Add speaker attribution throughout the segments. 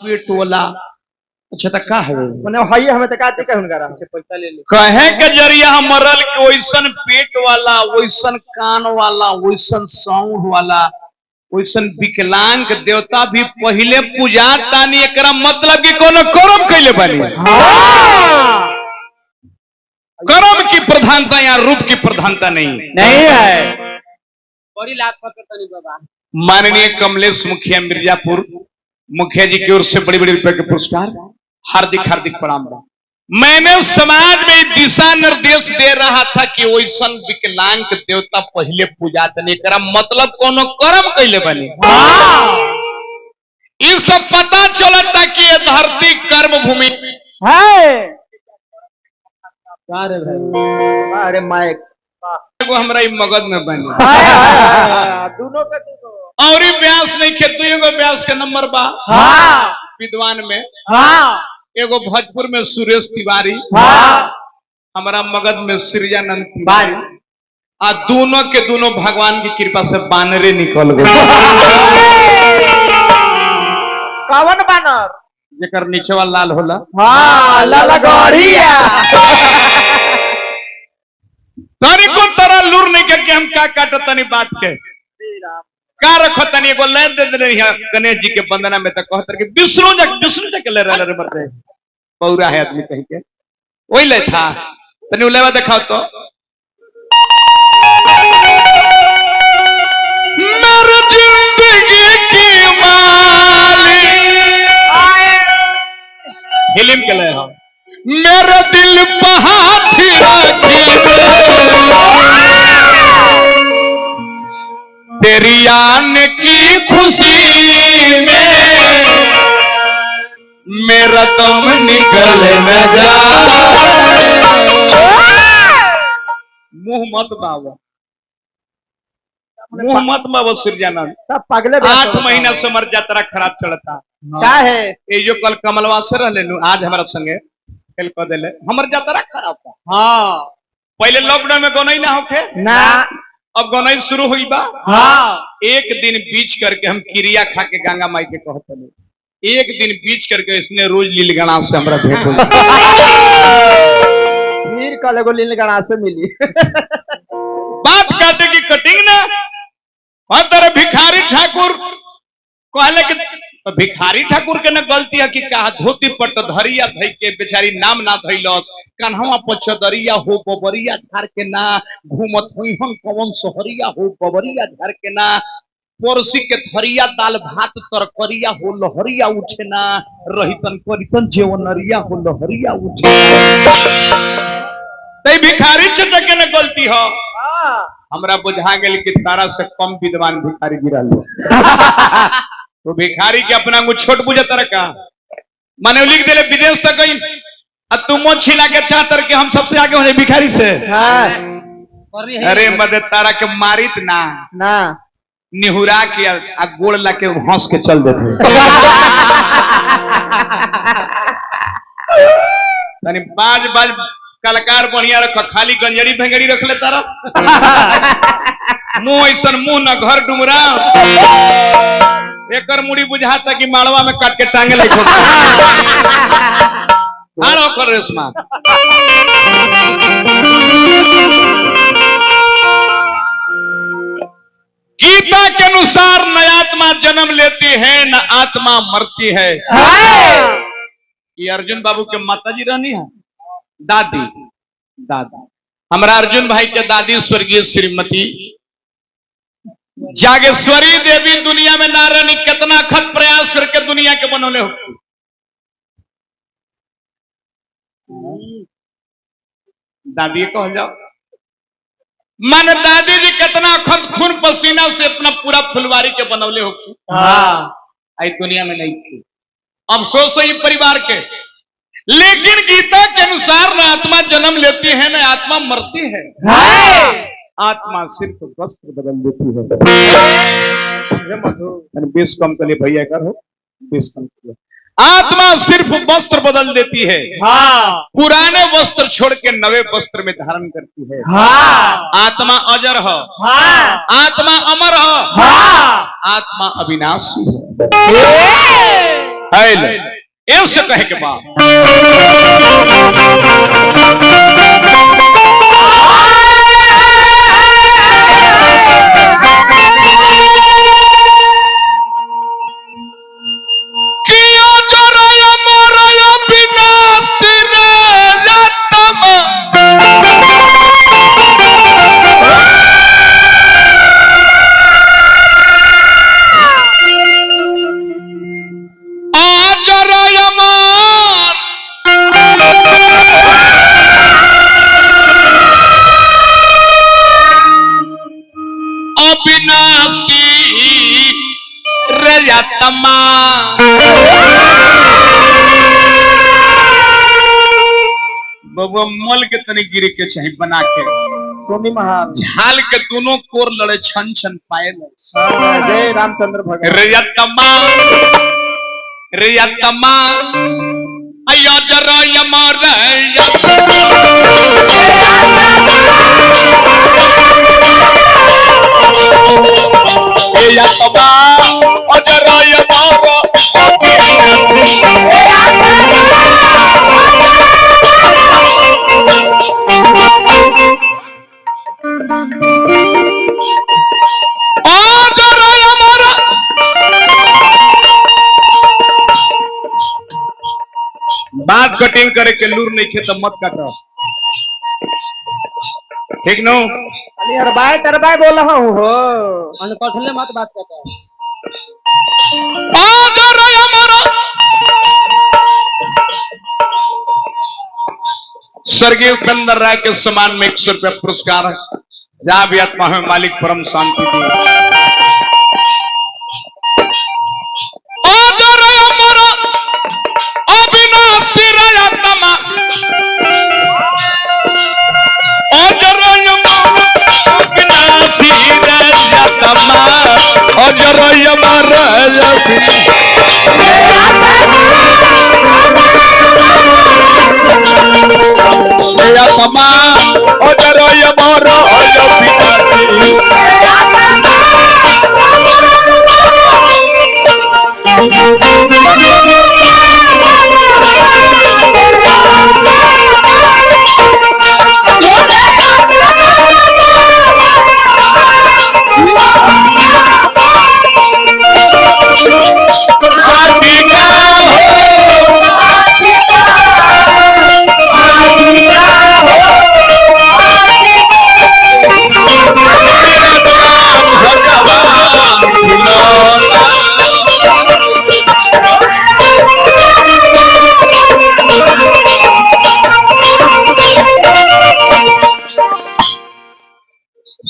Speaker 1: पेट वाला अच्छा तक का है
Speaker 2: मने हई हमें त काती कहन करा हमसे पैसा ले ले
Speaker 1: कहे के जरिया हम मरल के वैसन पेट वाला वैसन कान वाला वैसन साउंड वाला वैसन विकलांग देवता भी पहले पूजा तानी एकरा मतलब कि कोनो कर्म कैले बानी कर्म की प्रधानता या रूप की प्रधानता नहीं
Speaker 2: है बड़ी लाभ पकड़तनी बाबा।
Speaker 1: माननीय कमलेश मुखिया मिर्जापुर मुखिया जी की ओर से बड़ी बड़ी रुपए के पुरस्कार हार्दिक हार्दिक प्रणाम। मैंने समाज में दिशा निर्देश दे रहा था कि वैसन विकलांग देवता पहले पूजा तने करा मतलब कोनो कर्म कैले बने ये सब पता चलता कि ये धरती कर्म भूमि
Speaker 2: है। अरे माइक
Speaker 1: को हमरा मगध में बने
Speaker 2: दोनों पे दोनों
Speaker 1: और व्यास नहीं खेतु एगो व्यास के नंबर बा विद्वान में एगो भोजपुर में सुरेश तिवारी हमारा मगध में सृजानंद तिवारी आ दोनों के दोनों भगवान की कृपा से बानरे निकल गए।
Speaker 2: कौन बानर
Speaker 1: जेकर नीचे वाला लाल होला
Speaker 2: लाला गौड़िया
Speaker 1: तनी को तरह लूर नहीं करके हम का काटत तनी बात के का रखो तनी एगो ले दे रही है गणेश जी के वंदना में तक कहतर के विष्णु जग ले रहा रे मरते पौरा है आदमी कह के वही ले था तनी लेवा दिखाओ तो मेरी जिंदगी की मालिक फिल्म के ले हम मेरा दिल पहाड़ी रखी तेरी आने की खुशी में मेरा दम निकल न जा। मुंह मत बाबा मुंह मत बाबा सृजानंद
Speaker 2: सब पागले
Speaker 1: 8 महीना से मर यात्रा खराब चलता
Speaker 2: क्या है
Speaker 1: ये जो कल कमलवा से रह लेनु आज हमारा संगे खेल कर देले हमर यात्रा खराब था।
Speaker 2: हाँ
Speaker 1: पहले लॉकडाउन में गनई ना होके
Speaker 2: ना
Speaker 1: अब गनई शुरू हुई बा। एक दिन बीच करके हम क्रिया खा के गंगा माई के कहते नहीं एक दिन बीच करके इसने रोज लीलगणा से हमरा भेंट हुई
Speaker 2: फिर कल एगो लीलगणा से मिली
Speaker 1: बात काटे की कटिंग ना और तेरे भिखारी ठाकुर कहले कि भिखारी ठाकुर के न गलती है कि कहा धोती पट धरिया धई के बेचारी नाम ना धइलस कन्हवा पचदरिया हो बबरिया झार के ना घूमत हुई हम कवन सोहरिया हो बबरिया झार के ना पोरसी के थरिया दाल भात तरकरिया हो लहरिया उठे ना रहितन करितन जेवनरिया हो लहरिया उठे तई भिखारी चटक के न गलती हो हमरा बुझा गेल कि तारा से कम विद्वान भिखारी गिरल तो भिखारी के अपना को छोट बुझे तरह का माने लिख देले विदेश तक गई अब तुम छिला के चाहतर के हम सबसे आगे हो जाए भिखारी से अरे मदे तारा के मारित ना
Speaker 2: ना
Speaker 1: निहुरा के आ गोड़ ला के हंस के चल देते तनी बाज बाज कलाकार बढ़िया रख खाली गंजड़ी भेंगड़ी रख ले तारा मुंह ऐसा मुंह न घर डुमरा एकर मुड़ी बुझाता कि माड़वा में काट के टांगे ले छोड़ हारो कर रेशमा गीता के अनुसार न आत्मा जन्म लेती है न आत्मा मरती है। ये अर्जुन बाबू के माता जी रहनी है दादी दादा हमारा अर्जुन भाई के दादी स्वर्गीय श्रीमती जागेश्वरी देवी दुनिया में ना रहनी कितना खत प्रयास करके दुनिया के बनौले हो दादी कह जाओ मन दादी जी कितना खत खून पसीना से अपना पूरा फुलवारी के बनौले हो आई दुनिया में नहीं थी अफसोस है परिवार के लेकिन गीता के अनुसार न आत्मा जन्म लेती है न आत्मा मरती है आत्मा सिर्फ वस्त्र बदल देती है बेस कम के लिए भैया करो बेस कम के लिए आत्मा सिर्फ वस्त्र बदल देती है पुराने वस्त्र छोड़ के नए वस्त्र में धारण करती है आत्मा अजर है आत्मा अमर है आत्मा अविनाशी है है ले ऐसे कहे के बाद किया जराया मराया बिना सिर जातम जराया मार अविनाशी रजतमा बबुआ मल के तनी गिरे के चाहे बना के
Speaker 2: सोनी महान
Speaker 1: झाल के दोनों कोर लड़े छन छन पाए
Speaker 2: जय रामचंद्र भगवान
Speaker 1: रजतमा रजतमा अयो जरा यमर रजतमा अजरा यमर बात कटिंग करे के लूर नहीं खे तो मत काटो ठीक नो
Speaker 2: अरे तरबाई बोल रहा हूँ हो
Speaker 3: कठले मत बात करता
Speaker 1: स्वर्गीय उपेंद्र राय के सम्मान में 100 रुपया पुरस्कार है जहां भी आत्मा है मालिक परम शांति दी अविनाशी रजतमा अविनाशी रजतमा अजरयमा रजतमा अजरयमा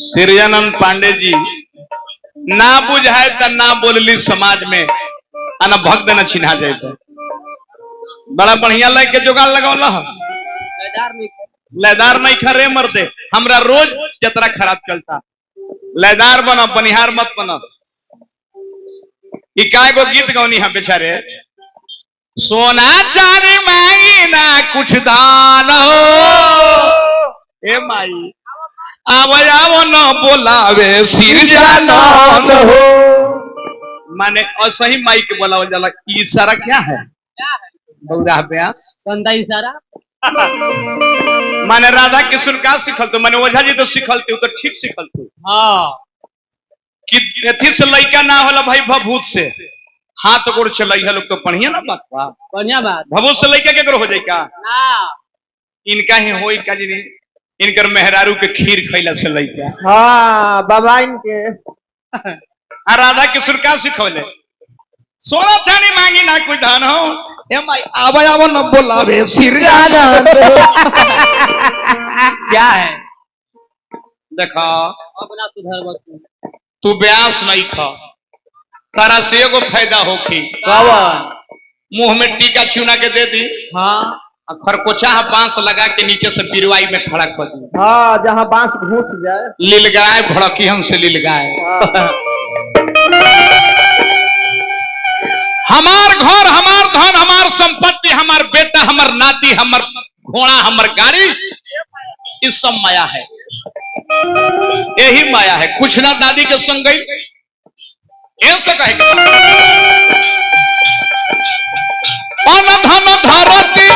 Speaker 1: श्रीयानंद पांडे जी ना बुझाए तो ना बोलली समाज में अना भक्त न चिन्हा जाए तो बड़ा बढ़िया लग के जुगाड़ लगौला लयदार नहीं खरे मरते हमरा रोज जतरा खराब चलता लयदार बनो बनिहार मत बनो काय गो गीत गौनी हम बेचारे सोना चांदी मांगी ना कुछ दान हो ए माई आवो न बोलावे सिर जानंद हो माने असही माई के बोलावल जाला ई इशारा क्या है बौरा ब्यास
Speaker 3: कंदा इशारा
Speaker 1: माने राधा कृष्ण का सिखल तो माने ओझा जी तो सिखल थे तो ठीक सिखल थे
Speaker 3: हां
Speaker 1: कि एथी से लइका ना होला भाई भभूत से हाथ गोड़ चलई है लोग तो बढ़िया ना बात बा
Speaker 3: बढ़िया बात
Speaker 1: भभूत से लइका केकरो हो जाई का
Speaker 3: ना
Speaker 1: इनका ही होई का जी इनकर मेहरारू के खीर खैला से लइका
Speaker 2: हाँ बाबा इनके
Speaker 1: आ राधा कृष्ण का सिखौले सोना चांदी मांगी ना कोई धान हो ए माई आवो न बोलावे सिर जानंद
Speaker 3: क्या है
Speaker 1: देखा
Speaker 3: अपना सुधर बच्चू
Speaker 1: तू ब्यास नहीं खा तारा से एगो फायदा होखी
Speaker 3: कवन
Speaker 1: मुंह में टीका चुना के दे दी
Speaker 3: हां
Speaker 1: खरकोचा बांस लगा के नीचे से बिरवाई में खड़ा कर दी
Speaker 2: हाँ जहाँ बांस घुस जाए
Speaker 1: लीलगाय भड़की हमसे लीलगाय हमार घर हमार धन हमार संपत्ति हमार बेटा हमार नाती हमार घोड़ा हमार गाड़ी इस सब माया है यही माया है कुछ ना दादी के संग गई ऐसे कहे अन धन धरती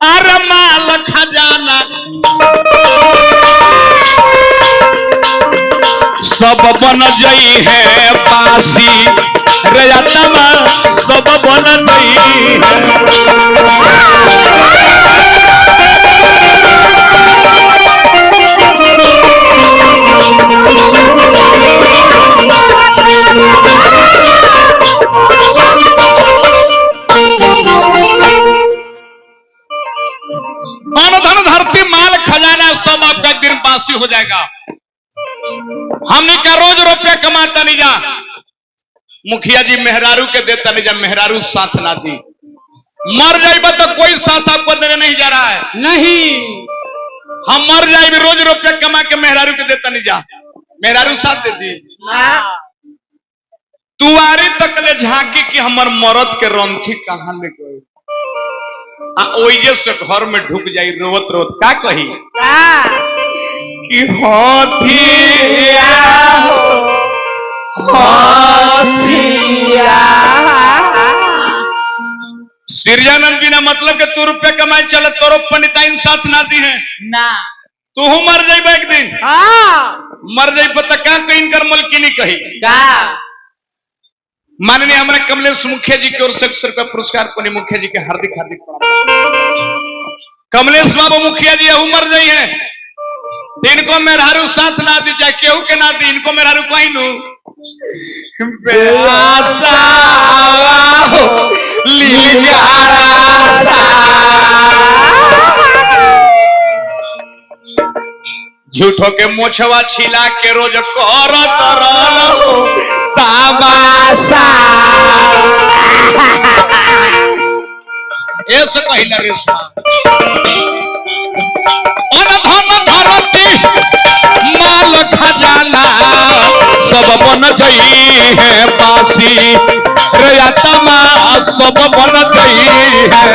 Speaker 1: अरे माल खजाना सब बन जई है बासी रे आत्मा सब बन जई धन धरती माल खजाना सब आपका गिरबासी हो जाएगा। हमने का रोज रुपया कमाता नहीं जा, मुखिया जी मेहरारू के देता नहीं जा, मेहरारू साथ ना दी, मर जाए तो कोई साथ आपको देने नहीं जा रहा है।
Speaker 3: नहीं
Speaker 1: हम मर जाए भी रोज रुपया कमा के मेहरारू के देता नहीं जा, मेहरारू साथ दे दी। तुआरी तक ले झांकी कि हमार मरद के रंथी कहां ले गए, ओइजे से घर में ढुक जाई रोवत रोवत का कही कि हाथिया सिरजानंद बिना मतलब के तू रुपये कमाए चले तोरो पनिताइन साथ ना दी है
Speaker 3: ना,
Speaker 1: तू मर जाए एक दिन। मर जाए पता का कहीं कर मलकिनी कही माननीय हमारे कमलेश मुखिया जी की ओर से 100 रुपया पुरस्कार पुनी मुखिया जी के हार्दिक हार्दिक प्रणाम। कमलेश बाबू मुखिया जी यहू मर गई है, इनको मेहरारू साथ ना दी चाहे केहू के ना दी, इनको मेहरारू कहीं नू झूठो के मोछवा छिला के रोज करत रहलो तमाशा ऐसे कहिला रेशमा और धन धरती माल खजाना सब बन जई है बासी रे आत्मा सब बन जई है।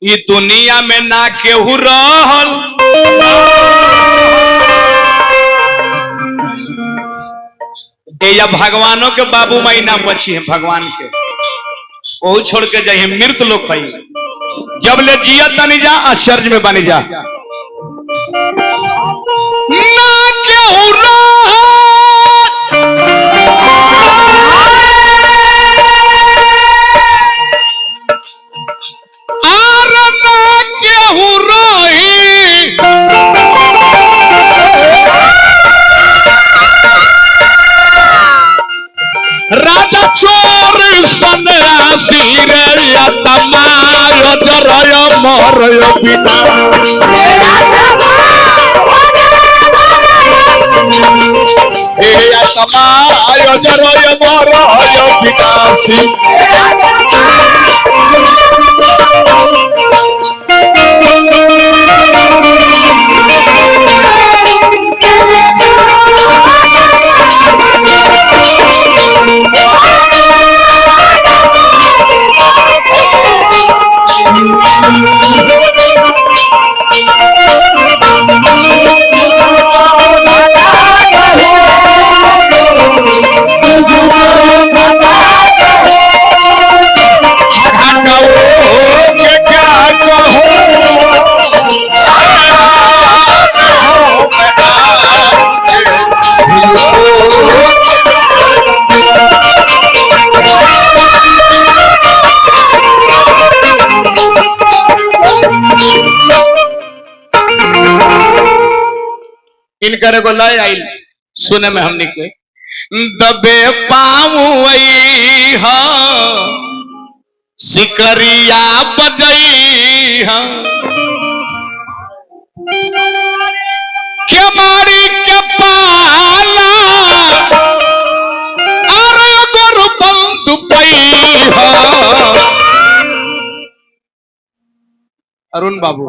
Speaker 1: ये दुनिया में ना केहू रहल या भगवानों के बाबू माई ना बची है, भगवान के वो छोड़ के जाइए मृत लोग कही जब ले जिया तनी जा आश्चर्य में बनी जा ना केहू रहल राजा चोर सन्यासी रे आत्मा जरय मरय पिता हे आत्मा जरय मरय पितासी इनकर को लय आई सुने में हमने के दबे पामुई हा सिकरिया बजई हा के मारी के पाला अरे गुरु बंधु पई हा। अरुण बाबू